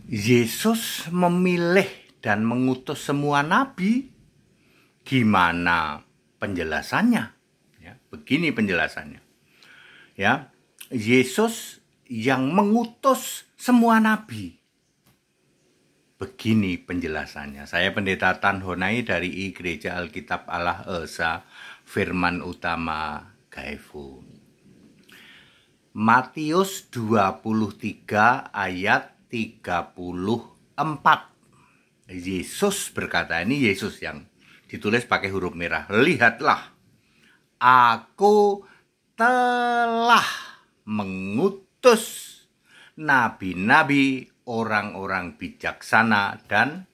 Yesus memilih dan mengutus semua nabi. Gimana penjelasannya? Ya, begini penjelasannya. Ya, Yesus yang mengutus semua nabi. Begini penjelasannya. Saya Pendeta Tan Honai dari Gereja Alkitab Allah Esa Firman Utama Gaefu. Matius 23 ayat 34. Yesus berkata, ini Yesus yang ditulis pakai huruf merah. Lihatlah, aku telah mengutus nabi-nabi, orang-orang bijaksana dan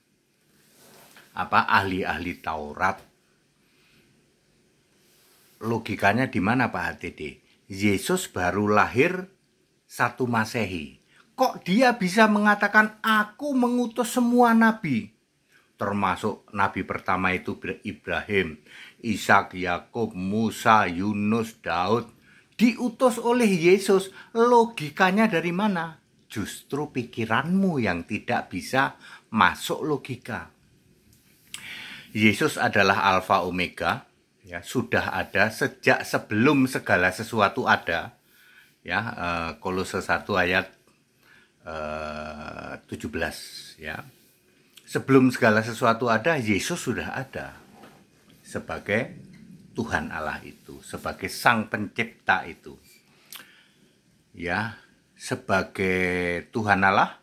ahli-ahli Taurat. Logikanya di mana Pak HTD? Yesus baru lahir 1 Masehi. Kok dia bisa mengatakan aku mengutus semua nabi? Termasuk nabi pertama itu Ibrahim, Ishak, Yakub, Musa, Yunus, Daud. Diutus oleh Yesus. Logikanya dari mana? Justru pikiranmu yang tidak bisa masuk logika. Yesus adalah Alfa Omega, ya, sudah ada sejak sebelum segala sesuatu ada. Ya, Kolose 1 ayat 17, ya. Sebelum segala sesuatu ada, Yesus sudah ada sebagai Tuhan Allah itu, sebagai Sang Pencipta itu. Ya, sebagai Tuhan Allah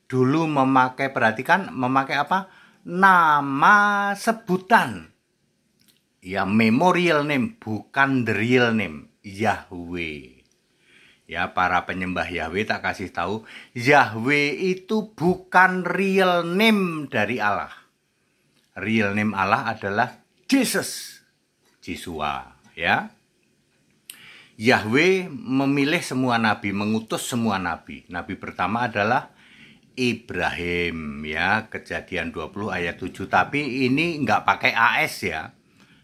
dulu perhatikan memakai apa? Nama sebutan. Ya, memorial name, bukan the real name, Yahweh. Ya, para penyembah Yahweh tak kasih tahu, Yahweh itu bukan real name dari Allah. Real name Allah adalah Jesus, Yeshua, ya. Yahweh memilih semua nabi, mengutus semua nabi. Nabi pertama adalah Ibrahim, ya, Kejadian 20 ayat 7. Tapi ini nggak pakai AS, ya.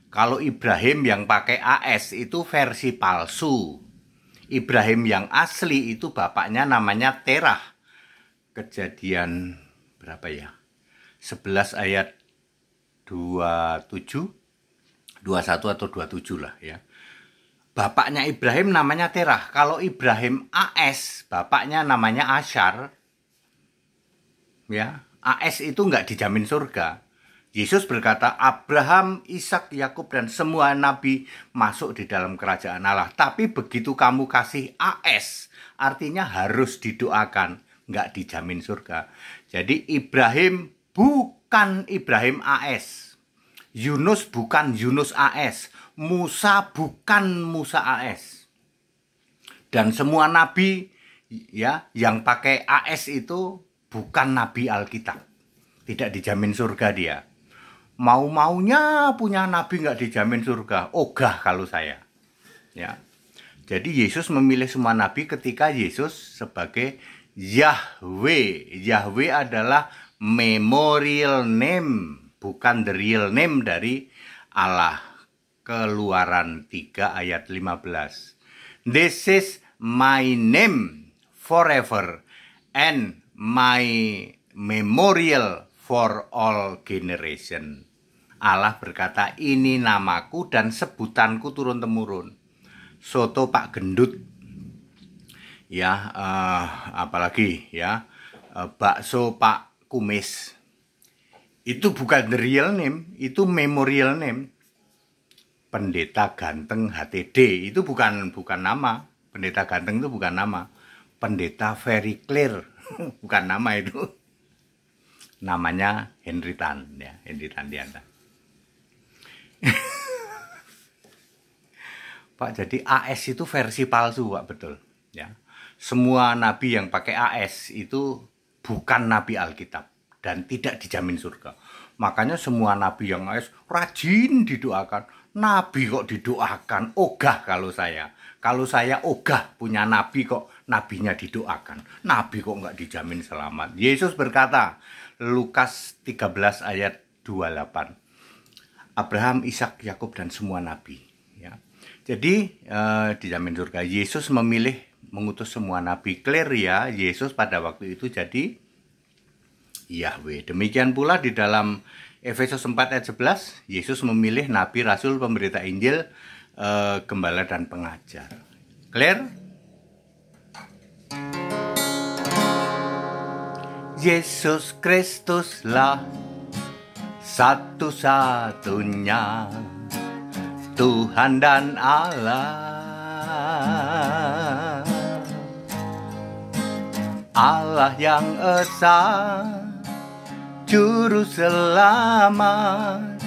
Kalau Ibrahim yang pakai AS itu versi palsu. Ibrahim yang asli itu bapaknya namanya Terah. Kejadian berapa ya? 11 ayat 27, 21 atau 27 lah, ya. Bapaknya Ibrahim namanya Terah. Kalau Ibrahim AS, bapaknya namanya Asyar. Ya, AS itu nggak dijamin surga. Yesus berkata, Abraham, Ishak, Yakub dan semua nabi masuk di dalam kerajaan Allah. Tapi begitu kamu kasih AS, artinya harus didoakan, nggak dijamin surga. Jadi Ibrahim bukan Ibrahim AS. Yunus bukan Yunus AS. Musa bukan Musa AS. Dan semua nabi, ya, yang pakai AS itu bukan nabi Alkitab. Tidak dijamin surga dia. Mau-maunya punya nabi nggak dijamin surga. Ogah kalau saya. Ya. Jadi Yesus memilih semua nabi ketika Yesus sebagai Yahweh. Yahweh adalah memorial name, bukan the real name dari Allah. Keluaran 3 ayat 15. This is my name forever and my memorial for all generation. Allah berkata, ini namaku dan sebutanku turun-temurun. Soto Pak Gendut, ya, apalagi, ya, bakso Pak Kumis. Itu bukan the real name, itu memorial name. Pendeta Ganteng HTD itu bukan nama. Pendeta Ganteng itu bukan nama. Pendeta Very Clear bukan nama itu. Namanya Henry Tan, ya, Henry Tandianta. Pak, jadi AS itu versi palsu, Pak, betul, ya. Semua nabi yang pakai AS itu bukan nabi Alkitab dan tidak dijamin surga. Makanya semua nabi yang AS rajin didoakan. Nabi kok didoakan? Ogah kalau saya. Kalau saya ogah punya nabi kok nabinya didoakan. Nabi kok nggak dijamin selamat. Yesus berkata, Lukas 13 ayat 28. Abraham, Ishak, Yakub dan semua nabi. Ya. Jadi dijamin surga. Yesus memilih mengutus semua nabi. Clear ya, Yesus pada waktu itu jadi Yahweh. Demikian pula di dalam Efesus 4 ayat 11, Yesus memilih nabi, rasul, pemberita Injil, gembala dan pengajar. Clear? Yesus Kristuslah satu-satunya Tuhan dan Allah. Allah yang esa, juru selamat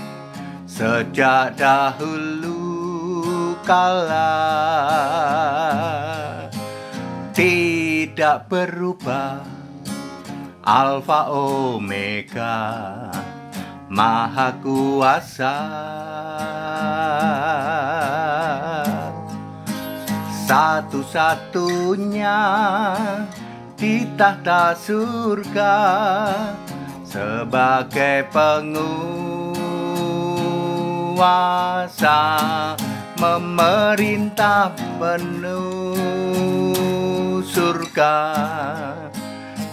sejak dahulu kala, tidak berubah, Alfa Omega, Maha Kuasa. Satu-satunya di tahta surga sebagai penguasa, memerintah penuh surga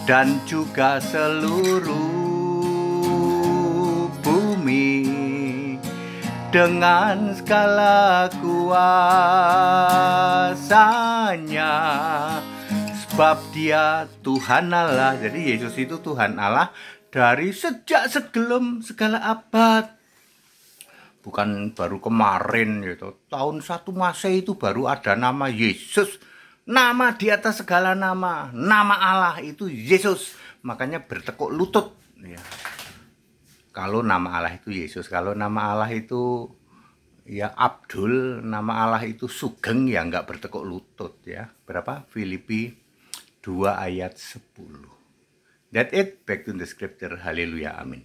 dan juga seluruh bumi dengan segala kuasanya, sebab Dia Tuhan Allah. Jadi Yesus itu Tuhan Allah dari sejak sebelum segala abad, bukan baru kemarin gitu. Tahun 1 Masehi itu baru ada nama Yesus, nama di atas segala nama, nama Allah itu Yesus. Makanya bertekuk lutut ya. Kalau nama Allah itu Yesus, kalau nama Allah itu ya Abdul, nama Allah itu Sugeng, ya nggak bertekuk lutut ya. Berapa? Filipi 2 ayat 10. That's it, back to the scripture. Haleluya, amin.